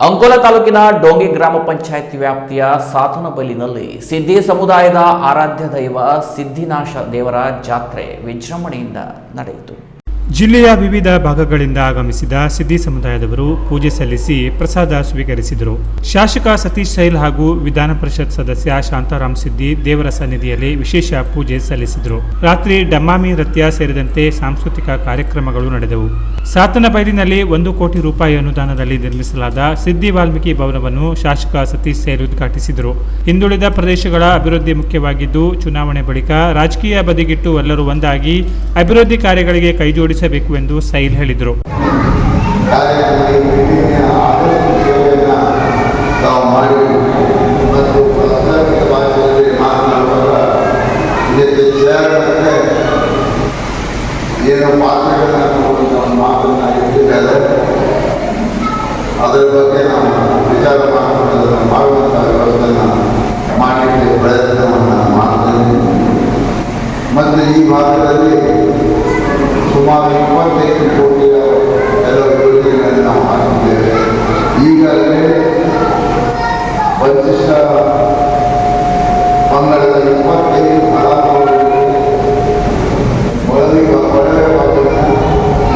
ಅಂಕೋಲಾ ತಾಲೂಕಿನ ಡೋಂಗಿ ಗ್ರಾಮ ಪಂಚಾಯತ್ ವ್ಯಾಪ್ತಿಯ ಸಾತನಬೈಲಿನಲ್ಲಿ ಸಿದ್ದಿ ಸಮುದಾಯದ ಆರಾಧ್ಯ ದೈವ ಸಿದ್ದಿನಾಶ ದೇವರ ಜಾತ್ರೆ ವಿಜೃಂಭಣೆಯಿಂದ ನಡೆಯಿತು. ಜಿಲ್ಲೆಯ ವಿವಿಧ ಭಾಗಗಳಿಂದ ಆಗಮಿಸಿದ ಸಿದ್ದಿ ಸಮುದಾಯದವರು ಪೂಜೆ ಸಲ್ಲಿಸಿ ಪ್ರಸಾದ ಸ್ವೀಕರಿಸಿದರು. ಶಾಸಕ ಸತೀಶ್ ಸೈಲ್ ಹಾಗೂ ವಿಧಾನ ಪರಿಷತ್ ಸದಸ್ಯ ಶಾಂತಾರಾಮ್ ಸಿದ್ದಿ ದೇವರ ಸನ್ನಿಧಿಯಲ್ಲಿ ವಿಶೇಷ ಪೂಜೆ ಸಲ್ಲಿಸಿದರು. ರಾತ್ರಿ ಡಮ್ಮಾಮಿ ನೃತ್ಯ ಸೇರಿದಂತೆ ಸಾಂಸ್ಕೃತಿಕ ಕಾರ್ಯಕ್ರಮಗಳು ನಡೆದವು. ಸಾತನಬೈಲಿನಲ್ಲಿ 1 ಕೋಟಿ ರೂಪಾಯಿ ಅನುದಾನದಲ್ಲಿ ನಿರ್ಮಿಸಲಾದ ಸಿದ್ದಿ ವಾಲ್ಮೀಕಿ ಭವನವನ್ನು ಶಾಸಕ ಸತೀಶ್ ಸೈಲ್ ಉದ್ಘಾಟಿಸಿದರು. ಹಿಂದುಳಿದ ಪ್ರದೇಶಗಳ ಅಭಿವೃದ್ಧಿ ಮುಖ್ಯವಾಗಿದ್ದು, ಚುನಾವಣೆ ಬಳಿಕ ರಾಜಕೀಯ ಬದಿಗಿಟ್ಟು ಎಲ್ಲರೂ ಒಂದಾಗಿ ಅಭಿವೃದ್ಧಿ ಕಾರ್ಯಗಳಿಗೆ ಕೈಜೋಡಿಸಬೇಕು ಎಂದು ಸೈಲ್ ಹೇಳಿದರು. ಅದರ ಬಗ್ಗೆ ನಾವು ವಿಚಾರ ಮಾಡಲಿಕ್ಕೆ ಪ್ರಯತ್ನವನ್ನು ಮಾಡ್ತೇವೆ. ಮತ್ತು ಈ ಭಾಗದಲ್ಲಿ ಸುಮಾರು 25 ಕೋಟಿಯ ಕೆಲವು ಯೋಜನೆಗಳನ್ನು ನಾವು ಹಾಕಿದ್ದೇವೆ. ಈಗಾಗಲೇ ಪರಿಶಿಷ್ಟ ಪಂಗಡದ 25 ಫಲಾನುಭವಿಗಳಿಗೆ ಒಳಗೆ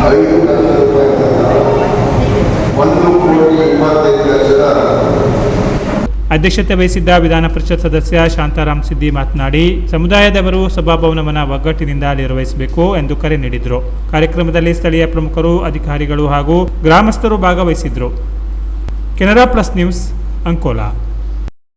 5 ಲಕ್ಷ ರೂಪಾಯಿ 1,25,00,000. ಅಧ್ಯಕ್ಷತೆ ವಹಿಸಿದ್ದ ವಿಧಾನ ಪರಿಷತ್ ಸದಸ್ಯ ಶಾಂತಾರಾಮ್ ಸಿದ್ದಿ ಮಾತನಾಡಿ, ಸಮುದಾಯದವರು ಸಭಾಭವನವನ್ನು ಒಗ್ಗಟ್ಟಿನಿಂದ ನಿರ್ವಹಿಸಬೇಕು ಎಂದು ಕರೆ ನೀಡಿದರು. ಕಾರ್ಯಕ್ರಮದಲ್ಲಿ ಸ್ಥಳೀಯ ಪ್ರಮುಖರು, ಅಧಿಕಾರಿಗಳು ಹಾಗೂ ಗ್ರಾಮಸ್ಥರು ಭಾಗವಹಿಸಿದ್ರು. Canara plus news, Ankola.